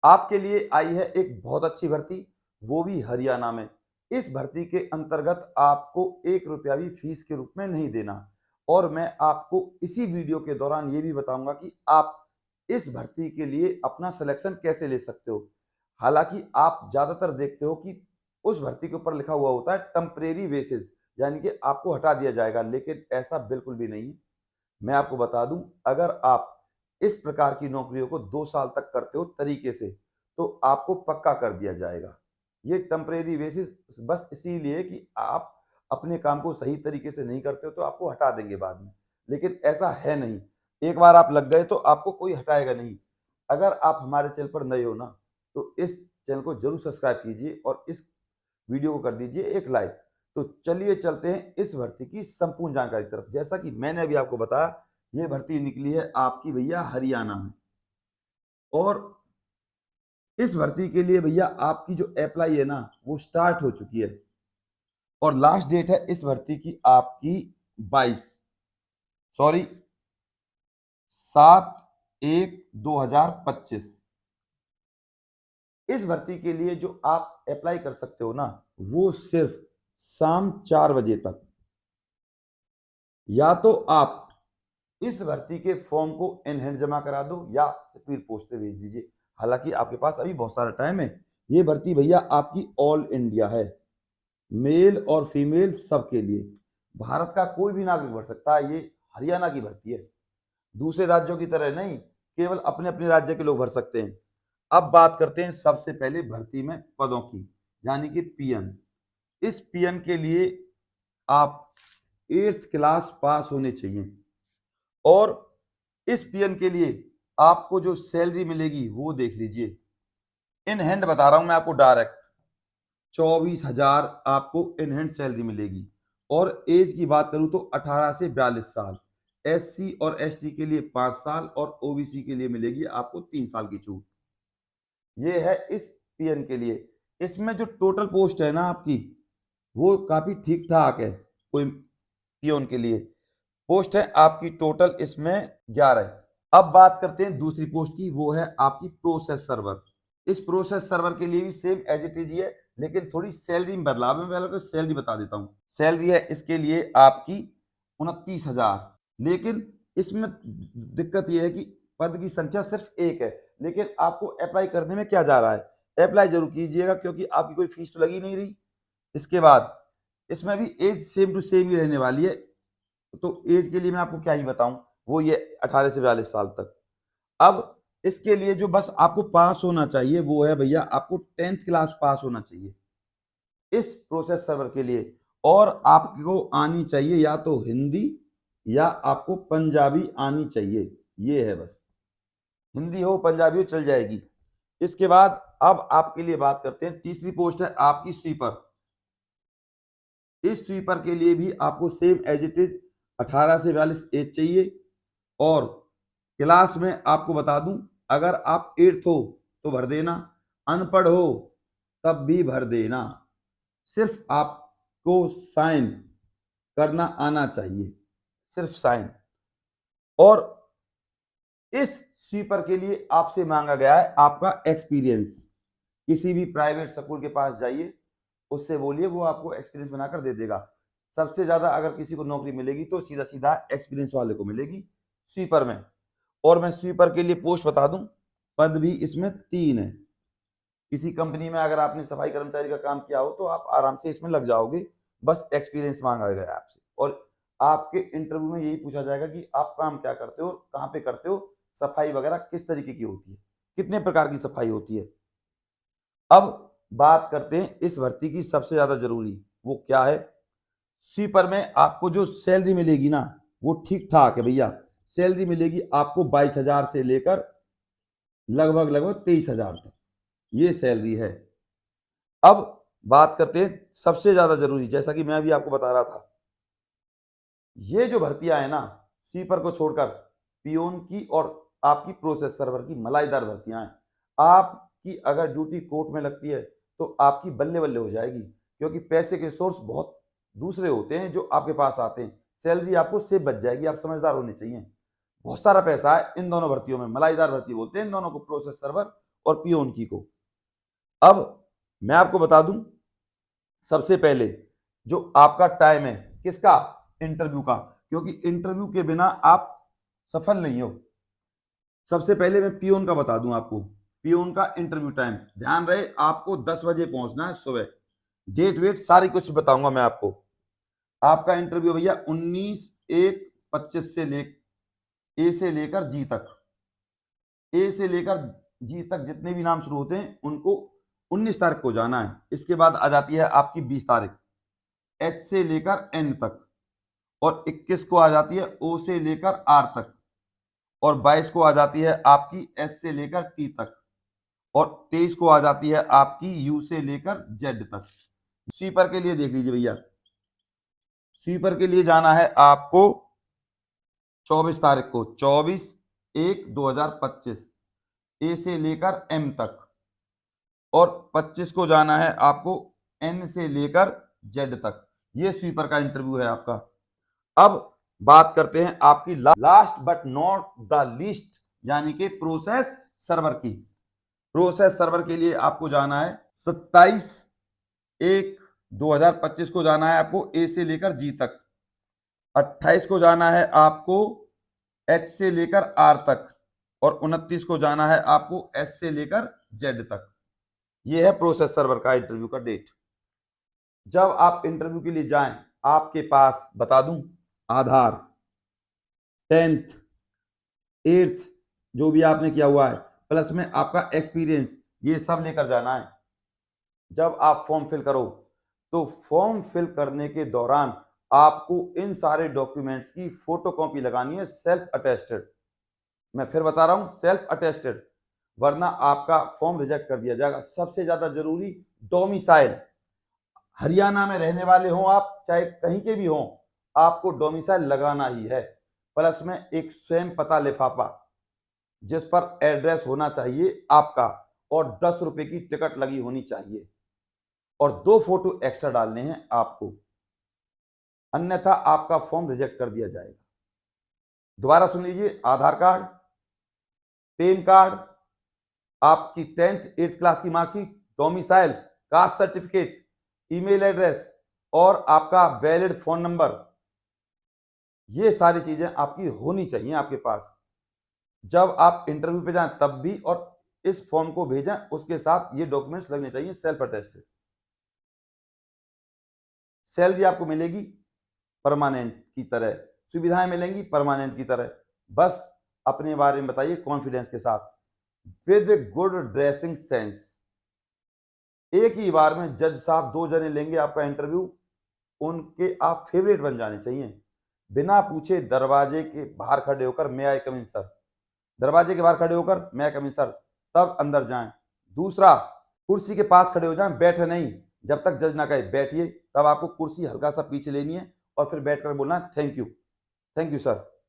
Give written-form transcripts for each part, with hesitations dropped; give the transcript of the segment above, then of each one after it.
आपके लिए आई है एक बहुत अच्छी भर्ती, वो भी हरियाणा में। इस भर्ती के अंतर्गत आपको 1 रुपया भी फीस के रूप में नहीं देना और मैं आपको इसी वीडियो के दौरान ये भी बताऊंगा कि आप इस भर्ती के लिए अपना सिलेक्शन कैसे ले सकते हो। हालांकि आप ज्यादातर देखते हो कि उस भर्ती के ऊपर लिखा हुआ होता है टेम्परेरी बेसिस, यानी कि आपको हटा दिया जाएगा, लेकिन ऐसा बिल्कुल भी नहीं है। मैं आपको बता दूं, अगर आप इस प्रकार की नौकरियों को 2 साल तक करते हो तरीके से, तो आपको पक्का कर दिया जाएगा। ये टेम्परेरी बेसिस बस इसीलिए कि आप अपने काम को सही तरीके से नहीं करते हो तो आपको हटा देंगे बाद में, लेकिन ऐसा है नहीं। एक बार आप लग गए तो आपको कोई हटाएगा नहीं। अगर आप हमारे चैनल पर नए हो ना, तो इस चैनल को जरूर सब्सक्राइब कीजिए और इस वीडियो को कर दीजिए एक लाइक। तो चलिए चलते हैं इस भर्ती की संपूर्ण जानकारी की तरफ। जैसा कि मैंने अभी आपको बताया, ये भर्ती निकली है आपकी भैया हरियाणा में और इस भर्ती के लिए भैया आपकी जो अप्लाई है ना, वो स्टार्ट हो चुकी है और लास्ट डेट है इस भर्ती की आपकी 22 सॉरी 7/1/2025। इस भर्ती के लिए जो आप अप्लाई कर सकते हो ना, वो सिर्फ शाम 4 बजे तक। या तो आप इस भर्ती के फॉर्म को इन हैंड जमा करा दो या स्पीड पोस्ट से भेज दीजिए। हालांकि आपके पास अभी बहुत सारा टाइम है। ये भर्ती भैया आपकी ऑल इंडिया है, मेल और फीमेल सबके लिए। भारत का कोई भी नागरिक भर सकता है। ये हरियाणा की भर्ती है, दूसरे राज्यों की तरह नहीं, केवल अपने अपने राज्य के लोग भर सकते हैं। अब बात करते हैं सबसे पहले भर्ती में पदों की, यानी कि पीएन। इस पीएन के लिए आप 8th क्लास पास होने चाहिए और इस पीएन के लिए आपको जो सैलरी मिलेगी वो देख लीजिए। इन हैंड बता रहा हूं मैं आपको डायरेक्ट, 24,000 आपको इन हैंड सैलरी मिलेगी। और एज की बात करूं तो 18 से 42 साल, एससी और एसटी के लिए 5 साल और ओबीसी के लिए मिलेगी आपको 3 साल की छूट। ये है इस पीएन के लिए। इसमें जो टोटल पोस्ट है ना आपकी, वो काफी ठीक ठाक है। कोई पीएन के लिए पोस्ट है आपकी टोटल इसमें 11। अब बात करते हैं दूसरी पोस्ट की, वो है आपकी प्रोसेस सर्वर। इस प्रोसेस सर्वर के लिए भी सेम एज इट इज ही है, लेकिन थोड़ी सैलरी में बदलाव है। पहले तो सैलरी बता देता हूँ। सैलरी है इसके लिए आपकी 29,000, लेकिन इसमें दिक्कत यह है कि पद की संख्या सिर्फ एक है। लेकिन आपको अप्लाई करने में क्या जा रहा है, अप्लाई जरूर कीजिएगा क्योंकि आपकी कोई फीस तो लगी नहीं रही। इसके बाद इसमें भी एज सेम टू सेम ही रहने वाली है। तो एज के लिए मैं आपको क्या ही बताऊं, वो ये 18 से 42 साल तक। अब इसके लिए जो बस आपको पास होना चाहिए वो है भैया, आपको 10th क्लास पास होना चाहिए इस प्रोसेस सर्वर के लिए। और आपको आनी चाहिए या तो हिंदी या आपको पंजाबी आनी चाहिए। ये है बस, हिंदी हो पंजाबी हो चल जाएगी। इसके बाद अब आपके लिए बात करते हैं, तीसरी पोस्ट है आपकी स्वीपर। इस स्वीपर के लिए भी आपको सेम एज इट इज 18 से 42 एज चाहिए। और क्लास में आपको बता दूं, अगर आप 8th हो तो भर देना, अनपढ़ हो तब भी भर देना। सिर्फ आपको साइन करना आना चाहिए, सिर्फ साइन। और इस स्वीपर के लिए आपसे मांगा गया है आपका एक्सपीरियंस। किसी भी प्राइवेट स्कूल के पास जाइए, उससे बोलिए, वो आपको एक्सपीरियंस बनाकर दे देगा। सबसे ज्यादा अगर किसी को नौकरी मिलेगी तो सीधा सीधा एक्सपीरियंस वाले को मिलेगी स्वीपर में। और मैं स्वीपर के लिए पोस्ट बता दूं, पद भी इसमें 3 है। किसी कंपनी में अगर आपने सफाई कर्मचारी का काम किया हो तो आप आराम से इसमें लग जाओगे। बस एक्सपीरियंस मांगा गया है आपसे और आपके इंटरव्यू में यही पूछा जाएगा कि आप काम क्या करते हो, कहाँ पे करते हो, सफाई वगैरह किस तरीके की होती है, कितने प्रकार की सफाई होती है। अब बात करते हैं इस भर्ती की सबसे ज्यादा जरूरी, वो क्या है। स्वीपर में आपको जो सैलरी मिलेगी ना, वो ठीक ठाक है भैया। सैलरी मिलेगी आपको 22,000 से लेकर लगभग 23,000 तक, ये सैलरी है। अब बात करते हैं सबसे ज्यादा जरूरी, जैसा कि मैं अभी आपको बता रहा था, ये जो भर्तियां है ना, स्वीपर को छोड़कर पियोन की और आपकी प्रोसेस सर्वर की मलाईदार भर्तियां हैं। आपकी अगर ड्यूटी कोर्ट में लगती है तो आपकी बल्ले बल्ले हो जाएगी, क्योंकि पैसे के सोर्स बहुत दूसरे होते हैं जो आपके पास आते हैं। सैलरी आपको सेफ बच जाएगी, आप समझदार होने चाहिए। बहुत सारा पैसा है इन दोनों भर्तियों में, मलाईदार भर्ती बोलते हैं इन दोनों को, प्रोसेस सर्वर और पियोन की को। अब मैं आपको बता दूं, सबसे पहले जो आपका टाइम है किसका, इंटरव्यू का, क्योंकि इंटरव्यू के बिना आप सफल नहीं हो। सबसे पहले मैं पियोन का बता दूं आपको, पियोन का इंटरव्यू टाइम ध्यान रहे, आपको 10 बजे पहुंचना है सुबह। डेट वेट सारी कुछ बताऊंगा मैं आपको। आपका इंटरव्यू भैया 19/1/25 से ए से लेकर जी तक, ए से लेकर जी तक जितने भी नाम शुरू होते हैं उनको 19 तारीख को जाना है। इसके बाद आ जाती है आपकी 20 तारीख, एच से लेकर एन तक, और 21 को आ जाती है ओ से लेकर आर तक, और 22 को आ जाती है आपकी एस से लेकर टी तक, और 23 को आ जाती है आपकी यू से लेकर जेड तक। स्वीपर के लिए देख लीजिए भैया, स्वीपर के लिए जाना है आपको 24 तारीख को, 24/1/2025 ए से लेकर एम तक, और 25 को जाना है आपको एन से लेकर जेड तक। ये स्वीपर का इंटरव्यू है आपका। अब बात करते हैं आपकी last but not the least यानी कि प्रोसेस सर्वर की। प्रोसेस सर्वर के लिए आपको जाना है 27/1/2025 को जाना है आपको ए से लेकर जी तक, 28 को जाना है आपको एच से लेकर आर तक, और 29 को जाना है आपको एस से लेकर जेड तक। यह है प्रोसेस सर्वर का इंटरव्यू का डेट। जब आप इंटरव्यू के लिए जाएं, आपके पास बता दूं आधार, 10th 8th जो भी आपने किया हुआ है, प्लस में आपका एक्सपीरियंस, ये सब लेकर जाना है। जब आप फॉर्म फिल करो तो फॉर्म फिल करने के दौरान आपको इन सारे डॉक्यूमेंट्स की फोटोकॉपी लगानी है, सेल्फ अटेस्टेड। मैं फिर बता रहा हूं, सेल्फ अटेस्टेड, वरना आपका फॉर्म रिजेक्ट कर दिया जाएगा। सबसे ज्यादा जरूरी डोमिसाइल, हरियाणा में रहने वाले हों आप, चाहे कहीं के भी हों, आपको डोमिसाइल लगाना ही है। प्लस में एक स्वयं पता लिफाफा जिस पर एड्रेस होना चाहिए आपका, और 10 रुपए की टिकट लगी होनी चाहिए, और 2 फोटो एक्स्ट्रा डालने हैं आपको, अन्यथा आपका फॉर्म रिजेक्ट कर दिया जाएगा। दोबारा सुन लीजिए, आधार कार्ड, पैन कार्ड, आपकी 10th 8th क्लास की marksheet, domicile, caste certificate, email address, और आपका वैलिड फोन नंबर, ये सारी चीजें आपकी होनी चाहिए आपके पास। जब आप इंटरव्यू पे जाएं तब भी, और इस फॉर्म को भेजें उसके साथ ये डॉक्यूमेंट्स लगने चाहिए, सेल्फ अटेस्टेड। सैलरी आपको मिलेगी परमानेंट की तरह, सुविधाएं मिलेंगी परमानेंट की तरह। बस अपने बारे में बताइए कॉन्फिडेंस के साथ, विद गुड ड्रेसिंग सेंस। एक ही बार में जज साहब 2 जने लेंगे आपका इंटरव्यू, उनके आप फेवरेट बन जाने चाहिए। बिना पूछे दरवाजे के बाहर खड़े होकर मे आई कम इन सर, दरवाजे के बाहर खड़े होकर मे आई कम इन सर, तब अंदर जाएं। दूसरा, कुर्सी के पास खड़े हो जाएं, बैठे नहीं, जब तक जज ना कहे बैठिए, तब आपको कुर्सी हल्का सा पीछे लेनी है और फिर बैठकर बोलना है थैंक यू सर।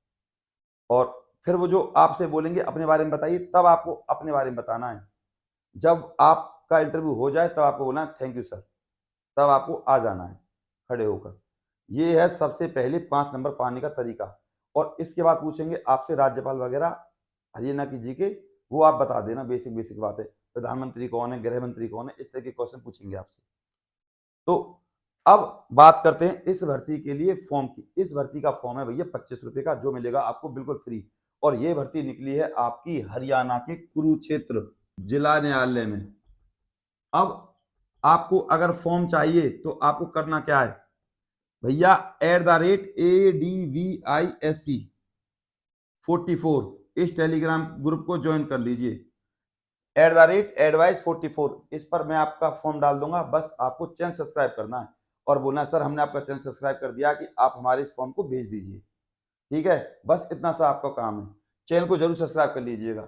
और फिर वो जो आपसे बोलेंगे अपने बारे में बताइए, तब आपको अपने बारे में बताना है। जब आपका इंटरव्यू हो जाए तब आपको बोलना है थैंक यू सर, तब आपको आ जाना है खड़े होकर। ये है सबसे पहले 5 नंबर पाने का तरीका। और इसके बाद पूछेंगे आपसे राज्यपाल वगैरह हरियाणा की जीके, वो आप बता देना, बेसिक बात है। प्रधानमंत्री कौन है, गृह मंत्री कौन है, इस तरह के क्वेश्चन पूछेंगे आपसे। तो अब बात करते हैं इस भर्ती के लिए फॉर्म की। इस भर्ती का फॉर्म है भैया 25 रुपए का, जो मिलेगा आपको बिल्कुल फ्री। और ये भर्ती निकली है आपकी हरियाणा के कुरुक्षेत्र जिला न्यायालय में। अब आपको अगर फॉर्म चाहिए तो आपको करना क्या है भैया, @ADVISC44 इस टेलीग्राम ग्रुप को ज्वाइन कर लीजिए, @advice44, इस पर मैं आपका फॉर्म डाल दूंगा। बस आपको चैनल सब्सक्राइब करना है और बोलना है सर हमने आपका चैनल सब्सक्राइब कर दिया कि आप हमारे इस फॉर्म को भेज दीजिए। ठीक है, बस इतना सा आपका काम है। चैनल को जरूर सब्सक्राइब कर लीजिएगा।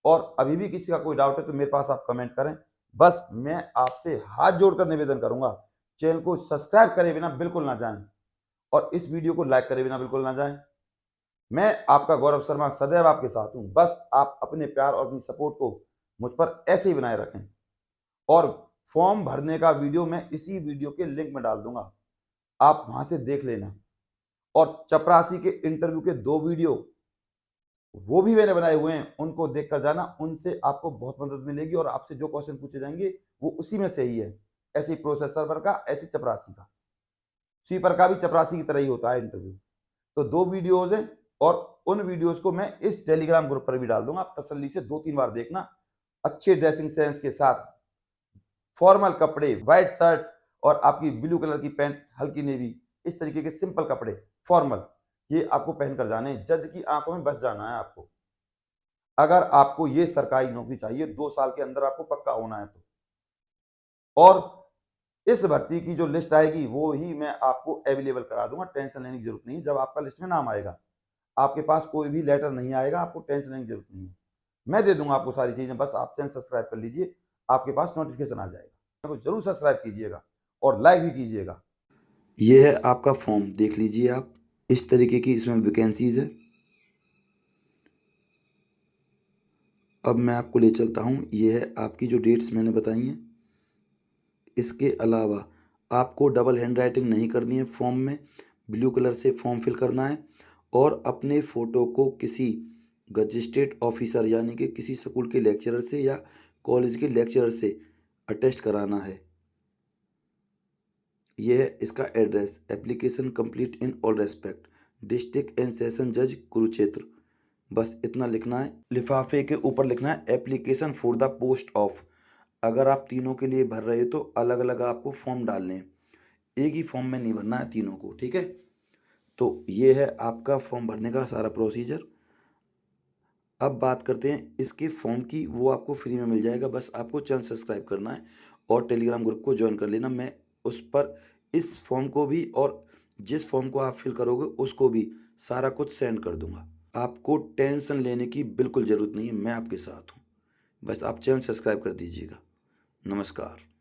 और अभी भी किसी का कोई डाउट है तो मेरे पास आप कमेंट करें। बस मैं आपसे हाथ जोड़कर निवेदन करूंगा, चैनल को सब्सक्राइब करे बिना बिल्कुल ना जाएं, और इस वीडियो को लाइक करे बिना बिल्कुल ना जाएं। मैं आपका गौरव शर्मा सदैव आपके साथ हूं। बस आप अपने प्यार और अपनी सपोर्ट को मुझ पर ऐसे ही बनाए रखें। और फॉर्म भरने का वीडियो मैं इसी वीडियो के लिंक में डाल दूंगा, आप वहां से देख लेना। और चपरासी के इंटरव्यू के 2 वीडियो वो भी मैंने बनाए हुए हैं, उनको देख कर जाना, उनसे आपको बहुत मदद मिलेगी और आपसे जो क्वेश्चन पूछे जाएंगे वो उसी में से ही है। ऐसे ही प्रोसेस सर्वर का, ऐसे चपरासी का, स्वीपर का भी चपरासी की तरह ही होता है इंटरव्यू। तो 2 वीडियोज़ हैं और उन वीडियोज़ को मैं इस टेलीग्राम ग्रुप पर भी डाल दूँगा। आप तसल्ली से 2-3 बार देखना। अच्छे ड्रेसिंग सेंस के साथ फॉर्मल कपड़े, व्हाइट शर्ट और आपकी ब्लू कलर की पैंट, हल्की नेवी, इस तरीके के सिंपल कपड़े, फॉर्मल, ये आपको पहन कर जाने हैं। जज की आँखों में बस जाना है आपको। अगर आपको ये सरकारी नौकरी चाहिए, 2 साल के अंदर आपको पक्का होना है तो। और इस भर्ती की जो लिस्ट आएगी, वो ही मैं आपको अवेलेबल करा दूँगा, टेंशन लेने की ज़रूरत नहीं है। जब आपका लिस्ट में नाम आएगा, आपके पास कोई भी लेटर नहीं आएगा, आपको टेंशन लेने की ज़रूरत नहीं है। मैं दे दूँगा आपको सारी चीज़ें, बस आप चैनल सब्सक्राइब कर लीजिए, आपके पास नोटिफ़िकेशन आ जाएगा। तो ज़रूर सब्सक्राइब कीजिएगा और लाइक भी कीजिएगा। ये है आपका फॉर्म, देख लीजिए आप। इस तरीके की इसमें वैकेंसीज़ है। अब मैं आपको ले चलता हूँ, ये है आपकी जो डेट्स मैंने बताई हैं। इसके अलावा आपको डबल हैंड राइटिंग नहीं करनी है फॉर्म में, ब्लू कलर से फॉर्म फिल करना है और अपने फ़ोटो को किसी गजिस्ट्रेट ऑफिसर यानी कि किसी स्कूल के लेक्चरर से या कॉलेज के लेक्चरर से अटेस्ट कराना है। ये है इसका address. Application complete in all respect, district and session जज कुरुक्षेत्र। बस इतना लिखना है। लिफाफे के ऊपर लिखना है application for the post of. अगर आप तीनों के लिए भर रहे हो तो अलग अलग आपको फॉर्म डालने हैं, एक ही फॉर्म में नहीं भरना है तीनों को, ठीक है। तो ये है आपका फॉर्म भरने का सारा प्रोसीजर। अब बात करते हैं इसके फॉर्म की। वो आपको फ्री में मिल जाएगा, बस आपको चैनल सब्सक्राइब करना है और टेलीग्राम ग्रुप को ज्वाइन कर लेना। मैं उस पर इस फॉर्म को भी और जिस फॉर्म को आप फिल करोगे उसको भी सारा कुछ सेंड कर दूंगा। आपको टेंशन लेने की बिल्कुल ज़रूरत नहीं है, मैं आपके साथ हूँ। बस आप चैनल सब्सक्राइब कर दीजिएगा। नमस्कार।